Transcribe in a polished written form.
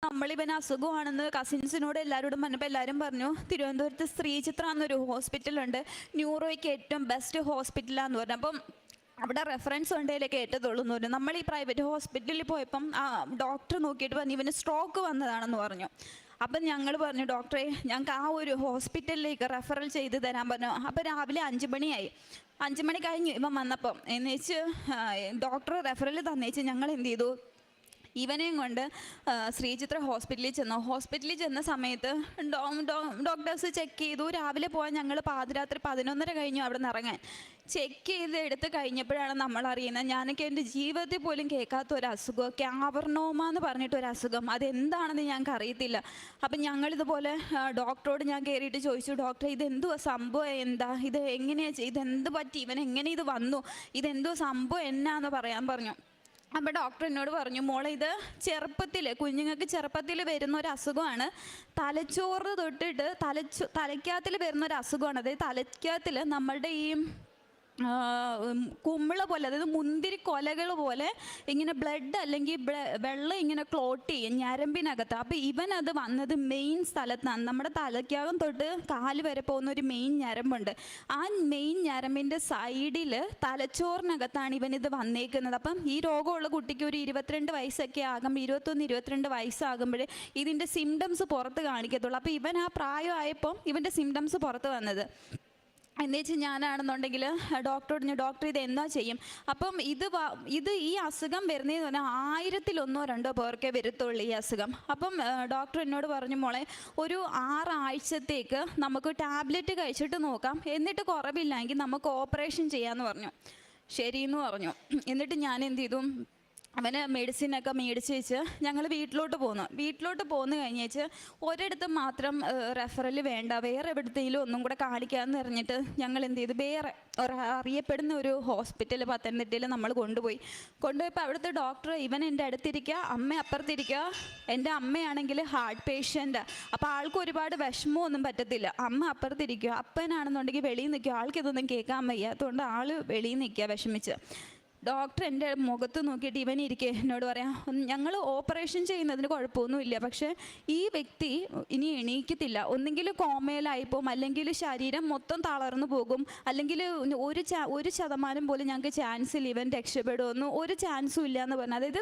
നമ്മളിവന് അസുഖമാണെന്ന് കസിൻസിനോട് എല്ലാവരോടും പറഞ്ഞപ്പോൾ എല്ലാവരും പറഞ്ഞു തിരുവനന്തപുരത്ത് ശ്രീചിത്ര എന്നൊരു ഹോസ്പിറ്റലുണ്ട്, ന്യൂറോയ്ക്ക് ഏറ്റവും ബെസ്റ്റ് ഹോസ്പിറ്റലാന്ന് പറഞ്ഞു. അപ്പം അവിടെ റെഫറൻസ് ഉണ്ടെങ്കിലേ കേട്ടതുള്ളൂ എന്ന് പറഞ്ഞു. നമ്മൾ ഈ പ്രൈവറ്റ് ഹോസ്പിറ്റലിൽ പോയപ്പം ഡോക്ടർ നോക്കിയിട്ട് പറഞ്ഞു ഇവന് സ്ട്രോക്ക് വന്നതാണെന്ന് പറഞ്ഞു. അപ്പം ഞങ്ങൾ പറഞ്ഞു ഡോക്ടറെ ഞങ്ങൾക്ക് ആ ഒരു ഹോസ്പിറ്റലിലേക്ക് റെഫറൽ ചെയ്ത് തരാൻ പറഞ്ഞു. അപ്പോൾ രാവിലെ 5 മണിയായി. 5 മണി കഴിഞ്ഞ് ഇവൻ വന്നപ്പം എന്നേച്ച് ഡോക്ടർ റെഫറൽ തന്നേച്ച് ഞങ്ങൾ എന്ത് ചെയ്തു, ഇവനെയും കൊണ്ട് ശ്രീചിത്ര ഹോസ്പിറ്റലിൽ ചെന്ന സമയത്ത് ഡോക്ടേഴ്സ് ചെക്ക് ചെയ്തു. രാവിലെ പോകാൻ ഞങ്ങൾ പാതിരാത്രി 11:30 കഴിഞ്ഞു അവിടെ നിന്ന് ഇറങ്ങാൻ. ചെക്ക് ചെയ്ത് എടുത്ത് കഴിഞ്ഞപ്പോഴാണ് നമ്മൾ അറിയുന്നത് ഞാനൊക്കെ എൻ്റെ ജീവിതത്തിൽ പോലും കേൾക്കാത്ത ഒരു അസുഖം, ക്യാവർണോമ എന്ന് പറഞ്ഞിട്ടൊരു അസുഖം. അതെന്താണെന്ന് ഞങ്ങൾക്ക് അറിയത്തില്ല. അപ്പം ഞങ്ങളിതുപോലെ ഡോക്ടറോട് ഞാൻ കയറിയിട്ട് ചോദിച്ചു, ഡോക്ടറെ ഇതെന്തുവാ സംഭവം, എന്താ ഇത്, എങ്ങനെയാണ് ഇതെന്ത് പറ്റി, ഇവൻ എങ്ങനെ ഇത് വന്നു, ഇതെന്തോ സംഭവം എന്നാന്ന് പറയാൻ പറഞ്ഞു. അപ്പോൾ ഡോക്ടർ എന്നോട് പറഞ്ഞു മോളെ ഇത് കുഞ്ഞുങ്ങൾക്ക് ചെറുപ്പത്തിൽ വരുന്ന ഒരു അസുഖമാണ്. തലച്ചോറ് തൊട്ടിട്ട് തലയ്ക്കകത്തിൽ വരുന്ന ഒരു അസുഖമാണ്. അതായത് തലയ്ക്കകത്തിൽ നമ്മളുടെ ഈ കുമ്മിള പോലെ, അതായത് മുന്തിരി കൊലകൾ പോലെ ഇങ്ങനെ ബ്ലഡ് അല്ലെങ്കിൽ വെള്ളം ഇങ്ങനെ ക്ലോട്ട് ചെയ്യും ഞരമ്പിനകത്ത്. അപ്പോൾ ഇവനത് വന്നത് മെയിൻ സ്ഥലത്താണ്. നമ്മുടെ തലയ്ക്കകം തൊട്ട് കാല് വരെ പോകുന്ന ഒരു മെയിൻ ഞരമ്പുണ്ട്. ആ മെയിൻ ഞരമ്പിൻ്റെ സൈഡിൽ തലച്ചോറിനകത്താണ് ഇവനിത് വന്നേക്കുന്നത്. അപ്പം ഈ രോഗമുള്ള കുട്ടിക്ക് ഒരു 22 വയസ്സൊക്കെ ആകുമ്പോൾ 21-22 വയസ്സാകുമ്പോഴേ ഇതിൻ്റെ സിംറ്റംസ് പുറത്ത് കാണിക്കത്തുള്ളൂ. അപ്പോൾ ഇവൻ ആ പ്രായമായപ്പം ഇവൻ്റെ സിംറ്റംസ് പുറത്ത് വന്നത്. എന്നുവെച്ച് ഞാനാണെന്നുണ്ടെങ്കിൽ ഡോക്ടറോട് ഡോക്ടർ ഇത് എന്താ ചെയ്യും. അപ്പം ഈ അസുഖം വരുന്നതെന്ന് പറഞ്ഞാൽ 1000-1-2 പേർക്കേ വരത്തുള്ളൂ ഈ അസുഖം. അപ്പം ഡോക്ടർ എന്നോട് പറഞ്ഞു മോളെ ഒരു 6 ആഴ്ചത്തേക്ക് നമുക്ക് ടാബ്ലറ്റ് കഴിച്ചിട്ട് നോക്കാം, എന്നിട്ട് കുറവില്ലെങ്കിൽ നമുക്ക് ഓപ്പറേഷൻ ചെയ്യാമെന്ന് പറഞ്ഞു. ശരിയെന്ന് പറഞ്ഞു. എന്നിട്ട് ഞാൻ എന്ത് ചെയ്തു, അവന് മെഡിസിനൊക്കെ മേടിച്ച് വെച്ച് ഞങ്ങൾ വീട്ടിലോട്ട് പോന്നു കഴിഞ്ഞേച്ച് ഒരിടത്ത് മാത്രം റെഫറൽ വേണ്ട, വേറെ എവിടത്തേലും ഒന്നും കൂടെ കാണിക്കാമെന്ന് പറഞ്ഞിട്ട് ഞങ്ങൾ എന്ത് ചെയ്തു, വേറെ അറിയപ്പെടുന്ന ഒരു ഹോസ്പിറ്റൽ പത്തനംതിട്ടയിൽ നമ്മൾ കൊണ്ടുപോയപ്പോൾ അവിടുത്തെ ഡോക്ടർ ഇവൻ എൻ്റെ അടുത്തിരിക്കുക, അമ്മ അപ്പുറത്തിരിക്കുക. എൻ്റെ അമ്മയാണെങ്കിൽ ഹാർട്ട് പേഷ്യൻ്റ്. അപ്പോൾ ആൾക്ക് ഒരുപാട് വിഷമമൊന്നും പറ്റത്തില്ല. അമ്മ അപ്പുറത്തിരിക്കുക, അപ്പനാണെന്നുണ്ടെങ്കിൽ വെളിയിൽ നിൽക്കുക, ആൾക്കിതൊന്നും കേൾക്കാൻ വയ്യാത്തതുകൊണ്ട് ആൾ വെളിയിൽ നിൽക്കുക വിഷമിച്ച്. ഡോക്ടർ എൻ്റെ മുഖത്ത് നോക്കിയിട്ട് ഇവൻ എന്നോട് പറയാം ഞങ്ങൾ ഓപ്പറേഷൻ ചെയ്യുന്നതിന് കുഴപ്പമൊന്നുമില്ല, പക്ഷേ ഈ വ്യക്തി ഇനി എണീക്കത്തില്ല, ഒന്നെങ്കിൽ കോമയിലായിപ്പോവും, അല്ലെങ്കിൽ ശരീരം മൊത്തം തളർന്നു പോകും, അല്ലെങ്കിൽ 1% പോലും ഞങ്ങൾക്ക് ചാൻസ് ഇല്ല ഇവൻ രക്ഷപ്പെടുമെന്ന്, ഒരു ചാൻസും ഇല്ല എന്ന് പറഞ്ഞു. അതായത്